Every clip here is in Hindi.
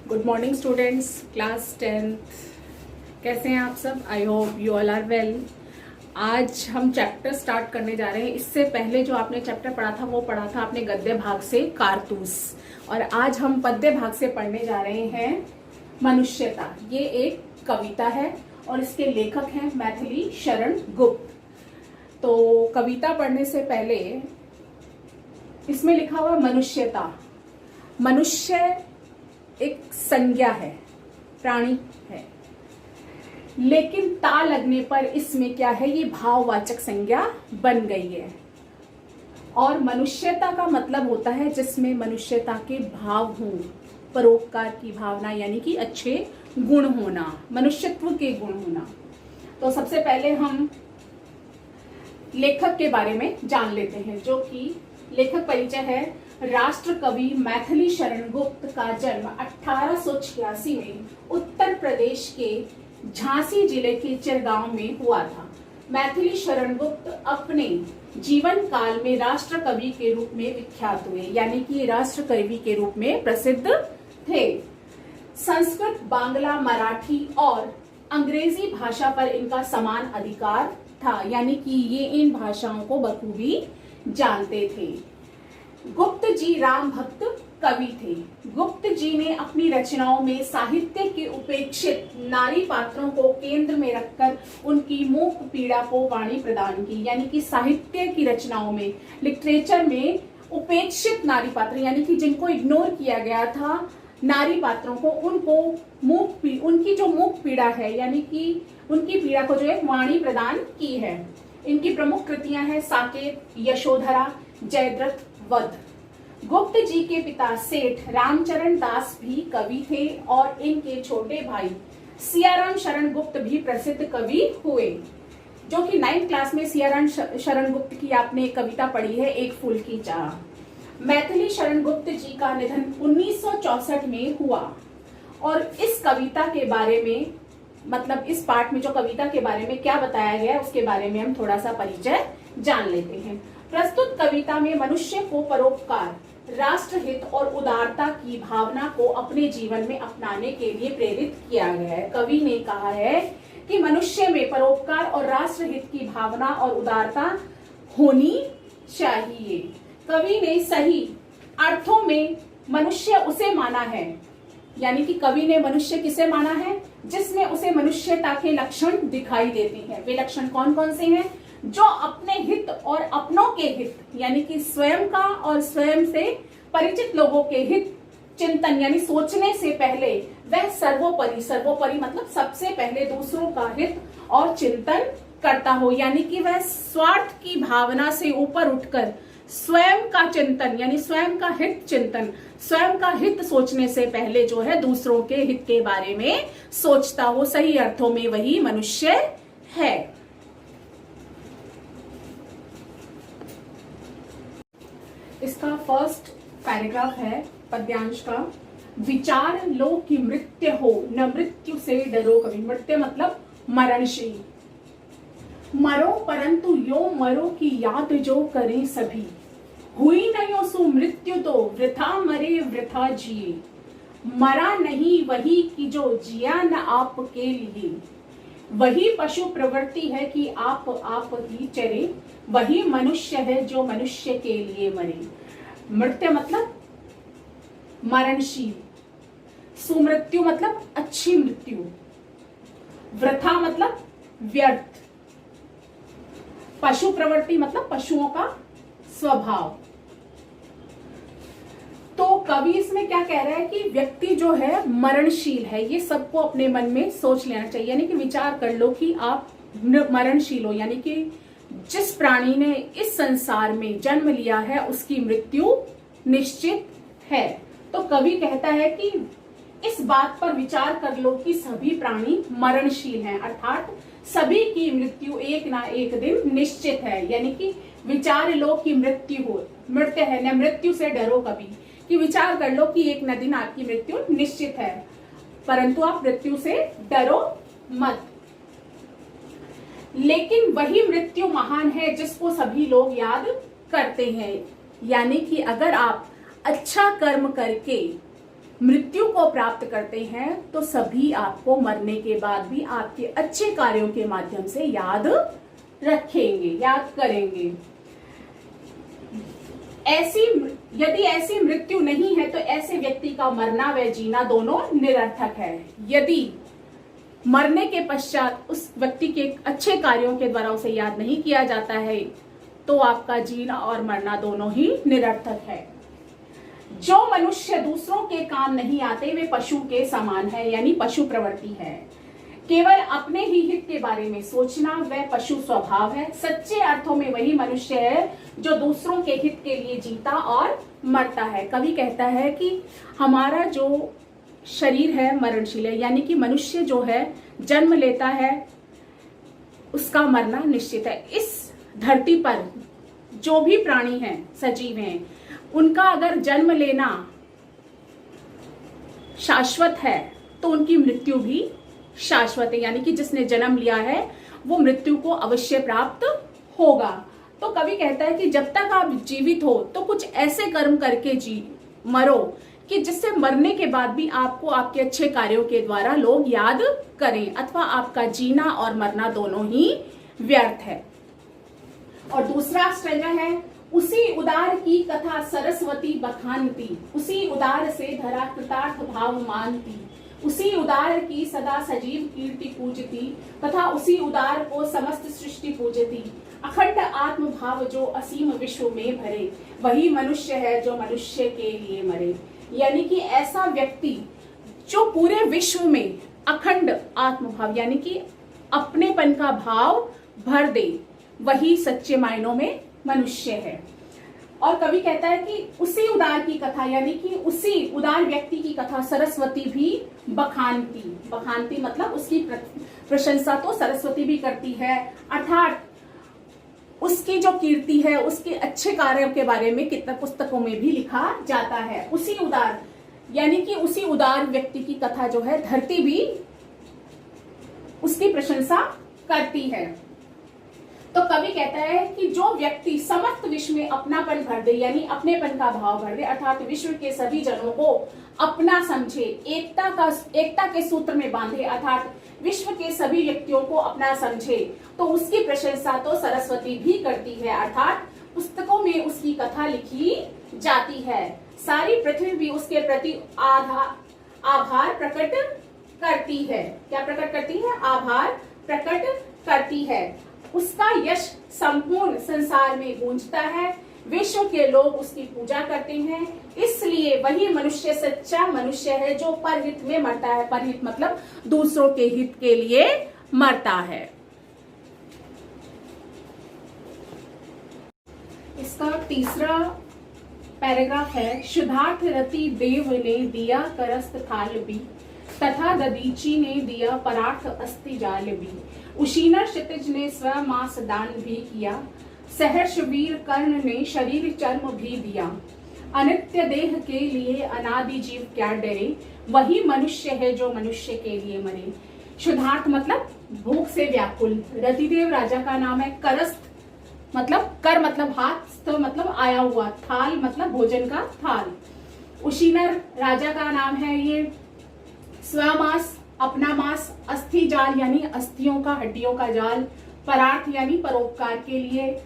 Good morning students, class 10th। कैसे हैं आप सब? I hope you all are well. आज हम चैप्टर स्टार्ट करने जा रहे हैं। इससे पहले जो आपने चैप्टर पढ़ा था वो पढ़ा था आपने गद्य भाग से कारतूस, और आज हम पद्य भाग से पढ़ने जा रहे हैं मनुष्यता। ये एक कविता है और इसके लेखक हैं मैथिली शरण गुप्त। तो कविता पढ़ने से पहले इसमें लिखा हुआ मनुष्यता। मनुष्य एक संज्ञा है, प्राणी है, लेकिन ता लगने पर इसमें क्या है, ये भाववाचक संज्ञा बन गई है। और मनुष्यता का मतलब होता है जिसमें मनुष्यता के भाव हों, परोपकार की भावना, यानी कि अच्छे गुण होना, मनुष्यत्व के गुण होना। तो सबसे पहले हम लेखक के बारे में जान लेते हैं, जो कि लेखक परिचय है। राष्ट्र कवि मैथिली शरण गुप्त का जन्म 1886 में उत्तर प्रदेश के झांसी जिले के चिरगांव में हुआ था। मैथिली शरण गुप्त अपने जीवन काल में राष्ट्र कवि के रूप में विख्यात हुए, यानी कि राष्ट्र कवि के रूप में प्रसिद्ध थे। संस्कृत, बांग्ला, मराठी और अंग्रेजी भाषा पर इनका समान अधिकार था, यानी कि ये इन भाषाओं को बखूबी जानते थे। गुप्त जी राम भक्त कवि थे। गुप्त जी ने अपनी रचनाओं में साहित्य के उपेक्षित नारी पात्रों को केंद्र में रखकर उनकी मूक पीड़ा को वाणी प्रदान की, यानी कि साहित्य की रचनाओं में, लिटरेचर में उपेक्षित नारी पात्र, यानी कि जिनको इग्नोर किया गया था, नारी पात्रों को, उनको उनकी जो मूक पीड़ा है, यानी कि उनकी पीड़ा को जो है वाणी प्रदान की है। इनकी प्रमुख कृतियां हैं साकेत, यशोधरा, जयद्रथ, वध। गुप्त जी के पिता सेठ रामचरण दास भी कवि थे और इनके छोटे भाई सियाराम शरण गुप्त भी प्रसिद्ध कवि हुए। जो कि 9th क्लास में सियाराम शरण गुप्त की आपने कविता पढ़ी है, एक फूल की चाह। मैथिली शरण गुप्त जी का निधन 1964 में हुआ। और इस कविता के बारे में, मतलब इस पार्ट में जो कविता के बारे में क्या बताया गया है उसके बारे में हम थोड़ा सा परिचय जान लेते हैं। प्रस्तुत कविता में मनुष्य को परोपकार, राष्ट्रहित और उदारता की भावना को अपने जीवन में अपनाने के लिए प्रेरित किया गया है। कवि ने कहा है कि मनुष्य में परोपकार और राष्ट्रहित की भावना और उदारता होनी चाहिए। कवि ने सही अर्थों में मनुष्य उसे माना है, यानी कि कवि ने मनुष्य किसे माना है, जिसमें उसे मनुष्यता के लक्षण दिखाई देते हैं। वे लक्षण कौन कौन से हैं? जो अपने हित और अपनों के हित, यानी कि स्वयं का और स्वयं से परिचित लोगों के हित चिंतन, यानी सोचने से पहले वह सर्वोपरि मतलब सबसे पहले दूसरों का हित और चिंतन करता हो, यानी कि वह स्वार्थ की भावना से ऊपर उठकर स्वयं का चिंतन, यानी स्वयं का हित चिंतन, स्वयं का हित सोचने से पहले जो है दूसरों के हित के बारे में सोचता हो। सही अर्थों में वही मनुष्य है। इसका फर्स्ट पैराग्राफ है पद्यांश का। विचार लो कि मृत्यु हो, न मृत्यु से डरो कभी। मृत्यु मतलब मरणशील। मरो परंतु यो मरो की याद जो करें सभी। हुई न यो सु मृत्यु तो वृथा मरे वृथा जिए। मरा नहीं वही कि जो जिया न आपके लिए। वही पशु प्रवृत्ति है कि आप ही चरे। वही मनुष्य है जो मनुष्य के लिए मरे। मृत्यु मतलब मरणशील, सुमृत्यु मतलब अच्छी मृत्यु, वृथा मतलब व्यर्थ, पशु प्रवृत्ति मतलब पशुओं का स्वभाव। तो कवि इसमें क्या कह रहा है कि व्यक्ति जो है मरणशील है। ये सबको अपने मन में सोच लेना चाहिए, यानी कि विचार कर लो कि आप मरणशील हो, यानी कि जिस प्राणी ने इस संसार में जन्म लिया है उसकी मृत्यु निश्चित है। तो कवि कहता है कि इस बात पर विचार कर लो कि सभी प्राणी मरणशील हैं, अर्थात सभी की मृत्यु एक ना एक दिन निश्चित है। यानी कि विचार लो कि मृत्यु है, न मृत्यु से डरो कभी। कि विचार कर लो कि एक न दिन आपकी मृत्यु निश्चित है, परंतु आप मृत्यु से डरो मत। लेकिन वही मृत्यु महान है जिसको सभी लोग याद करते हैं। यानी कि अगर आप अच्छा कर्म करके मृत्यु को प्राप्त करते हैं तो सभी आपको मरने के बाद भी आपके अच्छे कार्यों के माध्यम से याद रखेंगे, याद करेंगे। यदि ऐसी मृत्यु नहीं है तो ऐसे व्यक्ति का मरना व जीना दोनों निरर्थक है। यदि मरने के पश्चात उस व्यक्ति के अच्छे कार्यों के द्वारा उसे याद नहीं किया जाता है तो आपका जीना और मरना दोनों ही निरर्थक है। जो मनुष्य दूसरों के काम नहीं आते वे पशु के समान है, यानी पशु प्रवृत्ति है। केवल अपने ही हित के बारे में सोचना वह पशु स्वभाव है। सच्चे अर्थों में वही मनुष्य है जो दूसरों के हित के लिए जीता और मरता है। कवि कहता है कि हमारा जो शरीर है मरणशील है, यानी कि मनुष्य जो है जन्म लेता है उसका मरना निश्चित है। इस धरती पर जो भी प्राणी हैं, सजीव हैं, उनका अगर जन्म लेना शाश्वत है तो उनकी मृत्यु भी शाश्वत है, यानी कि जिसने जन्म लिया है वो मृत्यु को अवश्य प्राप्त होगा। तो कवि कहता है कि जब तक आप जीवित हो तो कुछ ऐसे कर्म करके मरो कि जिससे मरने के बाद भी आपको आपके अच्छे कार्यों के द्वारा लोग याद करें, अथवा आपका जीना और मरना दोनों ही व्यर्थ है। और दूसरा स्टेंजा है, उसी उदार की कथा सरस्वती बखानती, उसी उदार से धरा कृतार्थ भाव मानती, उसी उदार की सदा सजीव कीर्ति पूजती, तथा उसी उदार को समस्त सृष्टि पूजती। अखंड आत्म भाव जो असीम विश्व में भरे, वही मनुष्य है जो मनुष्य के लिए मरे। यानी कि ऐसा व्यक्ति जो पूरे विश्व में अखंड आत्म भाव यानी कि अपनेपन का भाव भर दे, वही सच्चे मायनों में मनुष्य है। और कवि कहता है कि उसी उदार की कथा, यानी कि उसी उदार व्यक्ति की कथा सरस्वती भी बखानती, बखानती मतलब उसकी प्रशंसा तो सरस्वती भी करती है, अर्थात उसकी जो कीर्ति है, उसके अच्छे कार्यों के बारे में कितने पुस्तकों में भी लिखा जाता है। उसी उदार यानी कि उसी उदार व्यक्ति की कथा जो है धरती भी उसकी प्रशंसा करती है। तो कवि कहता है कि जो व्यक्ति समस्त विश्व में अपनापन भर दे, यानी अपनेपन का भाव भर दे, अर्थात विश्व के सभी जनों को अपना समझे, एकता के सूत्र में बांधे, अर्थात विश्व के सभी व्यक्तियों को अपना समझे, तो उसकी प्रशंसा तो सरस्वती भी करती है, अर्थात पुस्तकों में उसकी कथा लिखी जाती है। सारी पृथ्वी भी उसके प्रति आभार प्रकट करती है। क्या प्रकट करती है? आभार प्रकट करती है। उसका यश संपूर्ण संसार में गूंजता है, विश्व के लोग उसकी पूजा करते हैं। इसलिए वही मनुष्य सच्चा मनुष्य है जो परहित में मरता है। परहित मतलब दूसरों के हित के लिए मरता है। इसका तीसरा पैराग्राफ है, शुद्धार्थ रति देव ने दिया करस्त थाल भी, तथा ददीची ने दिया परार्थ अस्ति जाल भी। उशीना क्षितिज ने स्वमास दान भी किया, सहर्ष वीर कर्ण ने शरीर चर्म भी दिया। अनित्य देह के लिए अनादि जीव क्या डरे, वही मनुष्य है जो मनुष्य के लिए मरे। शुद्धार्थ मतलब भूख से व्याकुल। रतिदेव राजा का नाम है। करस्त मतलब कर मतलब हाथ, स्थ मतलब आया हुआ, थाल मतलब भोजन का थाल। उशीनर राजा का नाम है ये। स्वमास अपना मांस, अस्थि जाल यानी अस्थियों का, हड्डियों का जाल, परार्थ यानी परोपकार के लिए,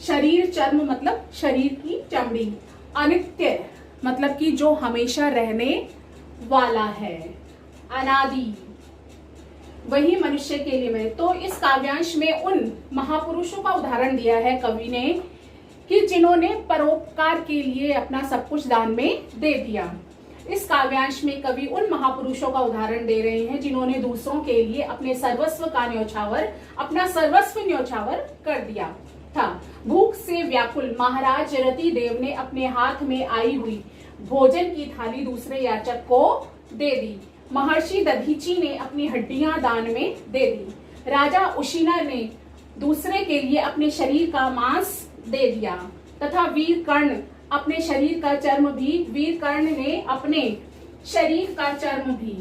शरीर चर्म मतलब शरीर की चमड़ी, अनित्य मतलब कि जो हमेशा रहने वाला है, अनादि वही मनुष्य के लिए मरे। तो इस काव्यांश में उन महापुरुषों का उदाहरण दिया है कवि ने कि जिन्होंने परोपकार के लिए अपना सब कुछ दान में दे दिया। इस काव्यांश में कवि उन महापुरुषों का उदाहरण दे रहे हैं जिन्होंने दूसरों के लिए अपने सर्वस्व का न्यौछावर, अपना सर्वस्व न्यौछावर कर दिया था। भूख से व्याकुल महाराज रति देव ने अपने हाथ में आई हुई भोजन की थाली दूसरे याचक को दे दी। महर्षि दधीची ने अपनी हड्डियां दान में दे दी। राजा उशीना ने दूसरे के लिए अपने शरीर का मांस दे दिया, तथा वीर कर्ण अपने शरीर का चर्म भी, वीर कर्ण ने अपने शरीर का चर्म भी,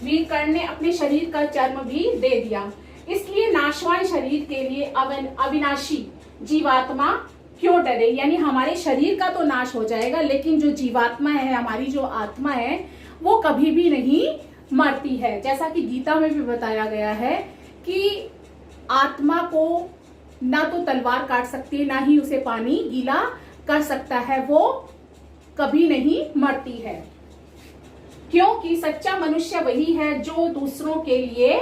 वीर कर्ण ने अपने शरीर का चर्म भी दे दिया। इसलिए नाशवान शरीर के लिए अविनाशी जीवात्मा क्यों डरे, यानी हमारे शरीर का तो नाश हो जाएगा, लेकिन जो जीवात्मा है, हमारी जो आत्मा है, वो कभी भी नहीं मरती है। जैसा कि गीता में भी बताया गया है कि आत्मा को ना तो तलवार काट सकती है, ना ही उसे पानी गीला कर सकता है, वो कभी नहीं मरती है, क्योंकि सच्चा मनुष्य वही है जो दूसरों के लिए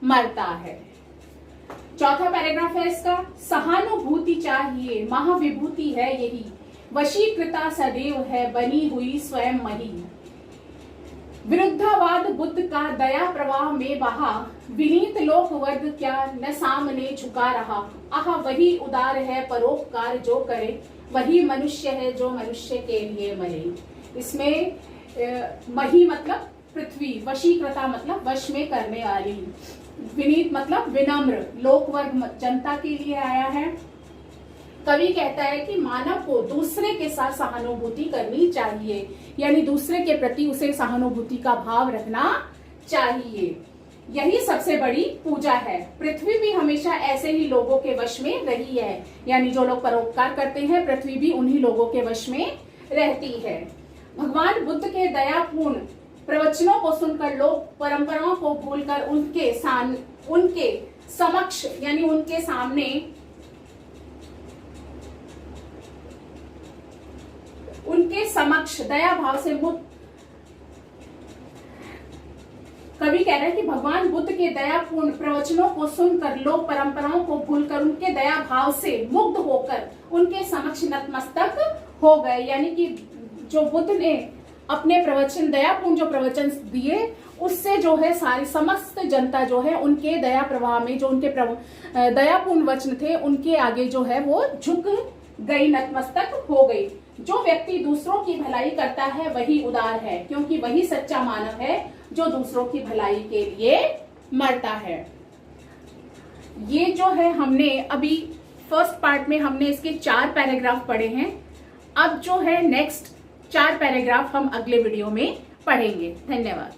मरता है। चौथा पैराग्राफ है इसका, सहानुभूति चाहिए महाविभूति है यही, वशीकृता सदैव है बनी हुई स्वयं मही। विरुद्धवाद बुद्ध का दया प्रवाह में बहा, विनीत लोक वर्ग क्या न सामने झुका रहा। आह वही उदार है परोपकार जो करे, वही मनुष्य है जो मनुष्य के लिए मरे। इसमें मही मतलब पृथ्वी, वशीकृता मतलब वश में करने वाली, विनीत मतलब विनम्र, लोक वर्ग जनता के लिए आया है। कवि कहता है कि मानव को दूसरे के साथ सहानुभूति करनी चाहिए, यानी दूसरे के प्रति उसे सहानुभूति का भाव रखना चाहिए। यही सबसे बड़ी पूजा है। पृथ्वी भी हमेशा ऐसे ही लोगों के वश में रही है, यानी जो लोग परोपकार करते हैं, पृथ्वी भी उन्हीं लोगों के वश में रहती है। भगवान बुद्ध के दयापूर्ण प्रवचनों को सुनकर लोग परंपराओं को भूलकर उनके समक्ष यानी उनके सामने उनके समक्ष दया भाव से मुक्त। कवि कह रहे हैं कि भगवान बुद्ध के दयापूर्ण प्रवचनों को सुनकर लोग परंपराओं को भूलकर उनके दया भाव से मुग्ध होकर उनके समक्ष नतमस्तक हो गए, यानी कि जो बुद्ध ने अपने प्रवचन, दयापूर्ण जो प्रवचन दिए, उससे जो है सारी समस्त जनता जो है उनके दया प्रवाह में, जो उनके दयापूर्ण वचन थे, उनके आगे जो है वो झुक गई, नतमस्तक हो गई। जो व्यक्ति दूसरों की भलाई करता है वही उदार है, क्योंकि वही सच्चा मानव है जो दूसरों की भलाई के लिए मरता है। ये जो है हमने अभी फर्स्ट पार्ट में हमने इसके 4 पैराग्राफ पढ़े हैं। अब जो है नेक्स्ट 4 पैराग्राफ हम अगले वीडियो में पढ़ेंगे। धन्यवाद।